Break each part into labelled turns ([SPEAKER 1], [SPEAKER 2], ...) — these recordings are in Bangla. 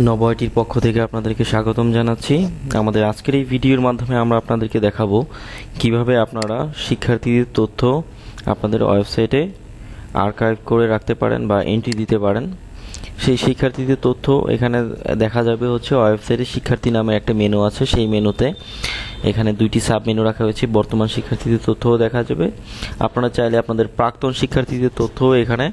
[SPEAKER 1] নবআইটির পক্ষ থেকে আপনাদেরকে স্বাগতম জানাচ্ছি। আমাদের আজকের এই ভিডিওর মাধ্যমে আমরা আপনাদেরকে দেখাবো কিভাবে আপনারা শিক্ষার্থীদের তথ্য আপনাদের ওয়েবসাইটে আর্কাইভ করে রাখতে পারেন বা এন্ট্রি দিতে পারেন। সেই শিক্ষার্থীদের তথ্য এখানে দেখা যাবে হচ্ছে ওয়েবসাইটে শিক্ষার্থী নামে একটা মেনু আছে, সেই মেনুতে এখানে দুইটি সাব মেনু রাখা হয়েছে। বর্তমান শিক্ষার্থীদের তথ্যও দেখা যাবে। আপনারা চাইলে আপনাদের প্রাক্তন শিক্ষার্থীদের তথ্যও এখানে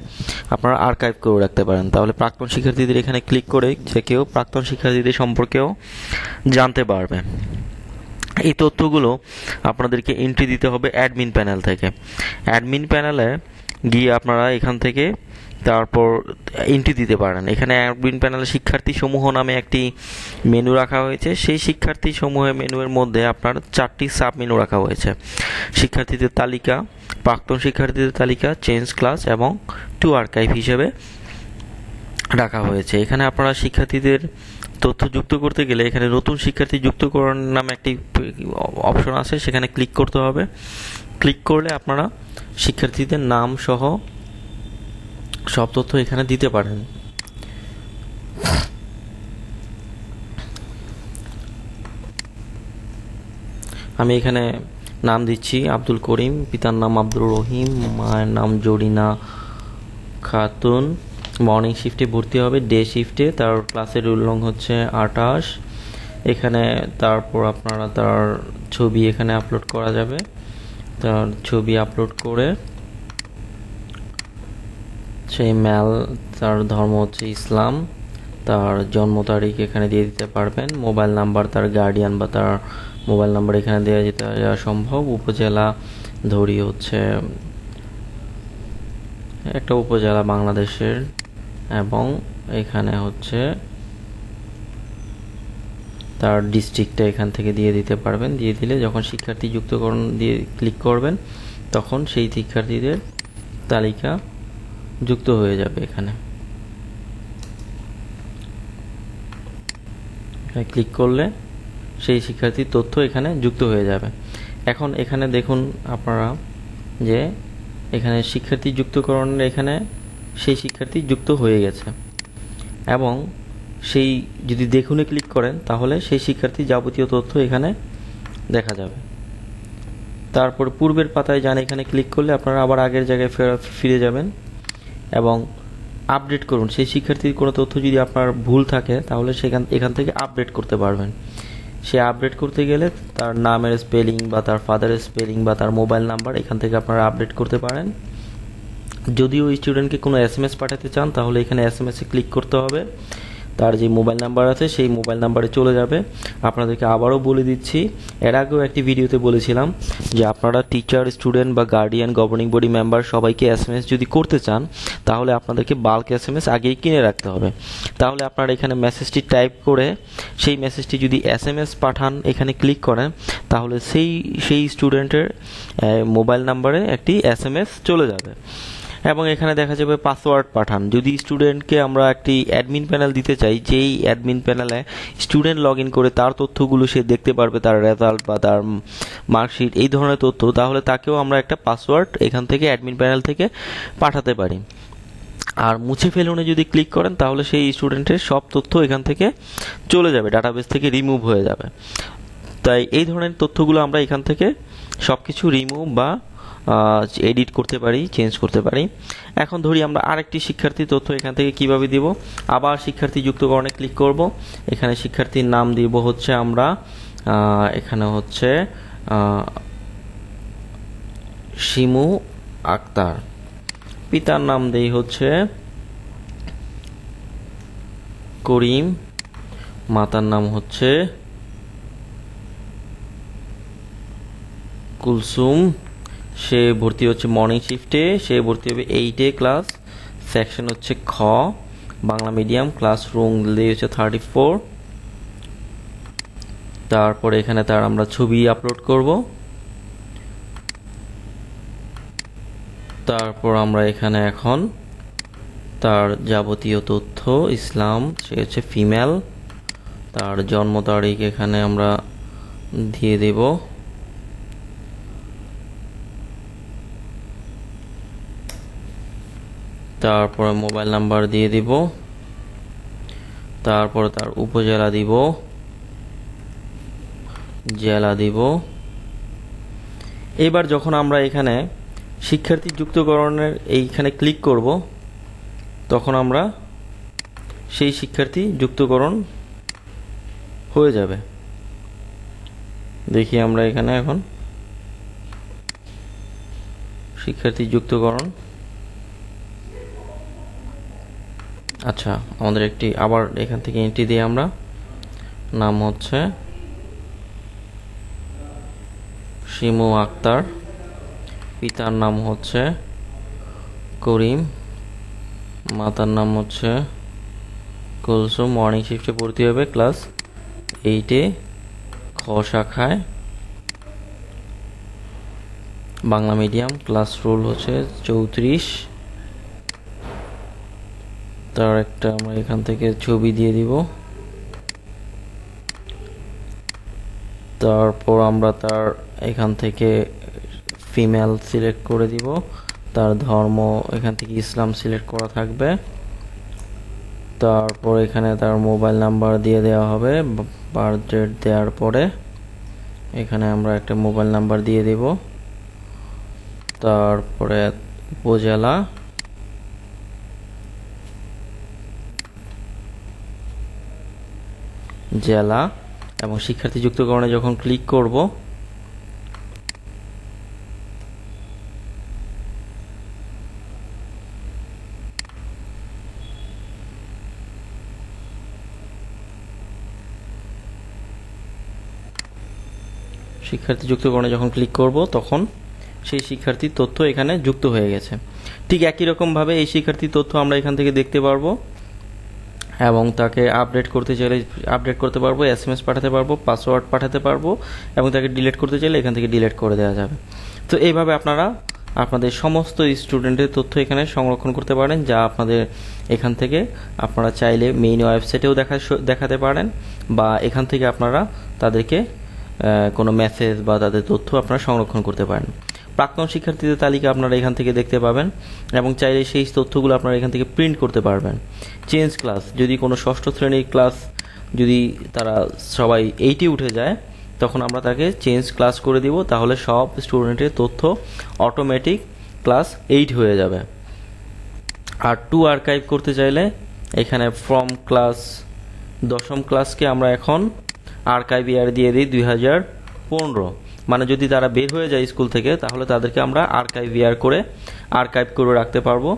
[SPEAKER 1] আপনারা আর্কাইভ করে রাখতে পারেন। তাহলে প্রাক্তন শিক্ষার্থীদের এখানে ক্লিক করে যে কেউ প্রাক্তন শিক্ষার্থীদের সম্পর্কেও জানতে পারবে। এই তথ্যগুলো আপনাদেরকে এন্ট্রি দিতে হবে অ্যাডমিন প্যানেল থেকে। অ্যাডমিন প্যানেলে গিয়ে আপনারা এখান থেকে তারপর এন্ট্রি দিতে পারেন। এখানে অ্যাডমিন প্যানেলে শিক্ষার্থী সমূহ নামে একটি মেনু রাখা হয়েছে। সেই শিক্ষার্থী সমূহের মেনুর মধ্যে আপনার 4টি সাব মেনু রাখা হয়েছে: শিক্ষার্থীদের তালিকা, প্রাক্তন শিক্ষার্থীদের তালিকা, চেঞ্জ ক্লাস এবং টু আর্কাইভ হিসেবে রাখা হয়েছে। এখানে আপনারা শিক্ষার্থীদের তথ্য যুক্ত করতে গেলে এখানে নতুন শিক্ষার্থী যুক্তকরণ নামে একটি অপশন আছে, সেখানে ক্লিক করতে হবে। ক্লিক করলে আপনারা শিক্ষার্থীদের নাম সহ সব তথ্য এখানে দিতে পারেন। আমি এখানে নাম দিচ্ছি আব্দুল করিম, পিতার নাম আব্দুর রহিম, মায়ের নাম জরিনা খাতুন। মর্নিং শিফটে ভর্তি হবে, ডে শিফটে। তার ক্লাসের রোল নং হচ্ছে 28। এখানে তারপর আপনারা তার ছবি এখানে আপলোড করা যাবে। তার ছবি আপলোড করে সেই মেল, তার ধর্ম হচ্ছে ইসলাম, তার জন্ম তারিখ এখানে দিয়ে দিতে পারবেন। মোবাইল নাম্বার, তার গার্ডিয়ান বা তার মোবাইল নাম্বার এখানে দেওয়া যেতে সম্ভব। উপজেলা ধরি হচ্ছে একটা উপজেলা বাংলাদেশের, এবং এখানে হচ্ছে তার ডিস্ট্রিক্টটা এখান থেকে দিয়ে দিতে পারবেন। দিয়ে দিলে যখন শিক্ষার্থী যুক্তকরণ দিয়ে ক্লিক করবেন তখন সেই শিক্ষার্থীদের তালিকা যুক্ত হয়ে যাবে। এখানে ক্লিক করলে সেই শিক্ষার্থীর তথ্য এখানে যুক্ত হয়ে যাবে। এখন এখানে দেখুন আপনারা যে এখানে শিক্ষার্থী যুক্তকরণের এখানে সেই শিক্ষার্থী যুক্ত হয়ে গেছে, এবং সেই যদি দেখুনে ক্লিক করেন তাহলে সেই শিক্ষার্থী যাবতীয় তথ্য এখানে দেখা যাবে। তারপর পূর্বের পাতায় যান, এখানে ক্লিক করলে আপনারা আবার আগের জায়গায় ফিরে যাবেন এবং আপডেট করুন। সেই শিক্ষার্থীর কোনো তথ্য যদি আপনার ভুল থাকে তাহলে এখান থেকে আপডেট করতে পারবেন। সে আপডেট করতে গেলে তার নামের স্পেলিং বা তার ফাদারের স্পেলিং বা তার মোবাইল নাম্বার এখান থেকে আপনারা আপডেট করতে পারেন। যদিও স্টুডেন্টকে কোনো SMS পাঠাতে চান তাহলে এখানে SMS-এ ক্লিক করতে হবে। তার যে মোবাইল নাম্বার আছে সেই মোবাইল নাম্বারে চলে যাবে। আপনাদেরকে আবারও বলে দিচ্ছি, এর আগেও একটি ভিডিওতে বলেছিলাম যে আপনারা টিচার, স্টুডেন্ট বা গার্ডিয়ান, গভর্নিং বডি মেম্বার সবাইকে SMS যদি করতে চান তাহলে আপনাদেরকে বাল্ক SMS আগেই কিনে রাখতে হবে। তাহলে আপনারা এখানে মেসেজটি টাইপ করে সেই মেসেজটি যদি SMS পাঠান, এখানে ক্লিক করেন, তাহলে সেই স্টুডেন্টের মোবাইল নাম্বারে একটি SMS চলে যাবে এবং এখানে দেখা যাবে পাসওয়ার্ড পাঠান। যদি স্টুডেন্টকে আমরা একটি অ্যাডমিন প্যানেল দিতে চাই, যেই অ্যাডমিন প্যানেলে স্টুডেন্ট লগ ইন করে তার তথ্যগুলো সে দেখতে পারবে, তার রেজাল্ট বা তার মার্কশিট এই ধরনের তথ্য, তাহলে তাকেও আমরা একটা পাসওয়ার্ড এখান থেকে অ্যাডমিন প্যানেল থেকে পাঠাতে পারি। আর মুছে ফেলুনে যদি ক্লিক করেন তাহলে সেই স্টুডেন্টের সব তথ্য এখান থেকে চলে যাবে, ডাটাবেস থেকে রিমুভ হয়ে যাবে। তাই এই ধরনের তথ্যগুলো আমরা এখান থেকে সব কিছু রিমুভ বা এডিট করতে পারি, চেঞ্জ করতে পারি। এখন ধরি আমরা আরেকটি শিক্ষার্থী তথ্য এখান থেকে কিভাবে দিব। আবার শিক্ষার্থী যুক্তকরণে ক্লিক করব। এখানে শিক্ষার্থীর নাম দিব হচ্ছে আমরা এখানে হচ্ছে শিমু আক্তার। পিতার নাম দেই হচ্ছে করিম, মাতার নাম হচ্ছে কুলসুম। সে ভর্তি হচ্ছে মর্নিং শিফটে, সে ভর্তি হবে 8A ক্লাস, সেকশন হচ্ছে খ, বাংলা মিডিয়াম, ক্লাসরুম হচ্ছে 34। তারপরে এখানে তার আমরা ছবি আপলোড করব। তারপর আমরা এখানে এখন তার যাবতীয় তথ্য, ইসলাম, সে হচ্ছে ফিমেল, তার জন্ম তারিখ এখানে আমরা দিয়ে দেব। তারপরে মোবাইল নাম্বার দিয়ে দিব। তারপরে তার উপজেলা দিব, জেলা দিব। এবার যখন আমরা এখানে শিক্ষার্থী যুক্তকরণের এইখানে ক্লিক করব, তখন আমরা সেই শিক্ষার্থী যুক্তকরণ হয়ে যাবে। দেখি আমরা এখানে এখন শিক্ষার্থী যুক্তকরণ। আচ্ছা, আমাদের একটি আবার এখান থেকে এন্ট্রি দিয়ে আমরা নাম হচ্ছে শিমু আক্তার, পিতার নাম হচ্ছে করিম, মাতার নাম হচ্ছে কুলসুম। মর্নিং শিফটে ভর্তি হবে ক্লাস 8-এ, খ শাখায়, বাংলা মিডিয়াম। ক্লাস রোল হচ্ছে 34। তার একটা আমরা এখান থেকে ছবি দিয়ে দিব। তারপর আমরা তার এখান থেকে ফিমেল সিলেক্ট করে দিব। তার ধর্ম এখান থেকে ইসলাম সিলেক্ট করা থাকবে। তারপর এখানে তার মোবাইল নাম্বার দিয়ে দেওয়া হবে। বার্থ ডেট দেওয়ার পরে এখানে আমরা একটা মোবাইল নাম্বার দিয়ে দেব। তারপরে উপজেলা, জেলা এবং শিক্ষার্থী যুক্তকরণে যখন ক্লিক করব, শিক্ষার্থী যুক্তকরণে যখন ক্লিক করব তখন সেই শিক্ষার্থীর তথ্য এখানে যুক্ত হয়ে গেছে। ঠিক একই রকমভাবে এই শিক্ষার্থীর তথ্য আমরা এখান থেকে দেখতে পারবো এবং তাকে আপডেট করতে চাইলে আপডেট করতে পারবো, SMS পাঠাতে পারবো, পাসওয়ার্ড পাঠাতে পারবো এবং তাকে ডিলিট করতে চাইলে এখান থেকে ডিলিট করে দেওয়া যাবে। তো এইভাবে আপনারা আপনাদের সমস্ত স্টুডেন্টের তথ্য এখানে সংরক্ষণ করতে পারেন, যা আপনাদের এখান থেকে আপনারা চাইলে মেইন ওয়েবসাইটেও দেখাতে পারেন, বা এখান থেকে আপনারা তাদেরকে কোনো মেসেজ বা তাদের তথ্য আপনারা সংরক্ষণ করতে পারেন। প্রাক্তন শিক্ষার্থীদের তালিকা আপনারা এখান থেকে দেখতে পাবেন এবং চাইলে সেই তথ্যগুলো আপনারা এখান থেকে প্রিন্ট করতে পারবেন। চেঞ্জ ক্লাস, যদি কোনো ষষ্ঠ শ্রেণীর ক্লাস যদি তারা সবাই 8-এ উঠে যায়, তখন আমরা তাকে চেঞ্জ ক্লাস করে দিব, তাহলে সব স্টুডেন্টের তথ্য অটোমেটিক ক্লাস 8 হয়ে যাবে। আর টু আর্কাইভ করতে চাইলে এখানে ফ্রম ক্লাস 10ম ক্লাসকে আমরা এখন আর্কাইভ ইয়ার দিয়ে দিই 2015। মানে যদি তারা বের হয়ে যায় স্কুল থেকে, তাহলে তাদেরকে আমরা আর্কাইভ ইয়ার করে আর্কাইভ করে রাখতে পারবো।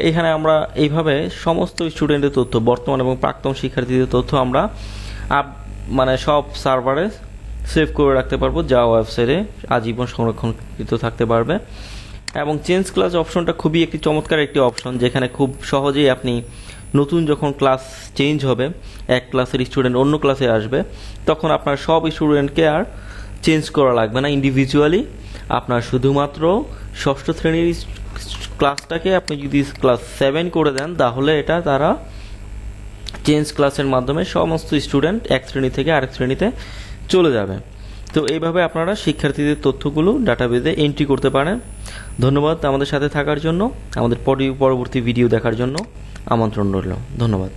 [SPEAKER 1] এখানে আমরা এইভাবে সমস্ত স্টুডেন্টের তথ্য, বর্তমান এবং প্রাক্তন শিক্ষার্থীদের তথ্য আমরা মানে সব সার্ভারে সেভ করে রাখতে পারবো, যা ওয়েবসাইটে আজীবন সংরক্ষিত থাকতে পারবে। এবং চেঞ্জ ক্লাস অপশনটা খুবই একটি চমৎকার একটি অপশন, যেখানে খুব সহজেই আপনি নতুন যখন ক্লাস চেঞ্জ হবে, এক ক্লাসের স্টুডেন্ট অন্য ক্লাসে আসবে, তখন আপনার সব স্টুডেন্টকে আর চেঞ্জ করা লাগবে না। ইন্ডিভিজুয়ালি আপনার শুধুমাত্র ষষ্ঠ শ্রেণীর ক্লাসটাকে আপনি যদি ক্লাস 7 করে দেন, তাহলে এটা তারা চেঞ্জ ক্লাসের মাধ্যমে সমস্ত স্টুডেন্ট এক শ্রেণী থেকে আরেক শ্রেণীতে চলে যাবে। তো এইভাবে আপনারা শিক্ষার্থীদের তথ্যগুলো ডাটাবেজে এন্ট্রি করতে পারেন। ধন্যবাদ আমাদের সাথে থাকার জন্য। আমাদের পরবর্তী ভিডিও দেখার জন্য আমন্ত্রণ রইল। ধন্যবাদ।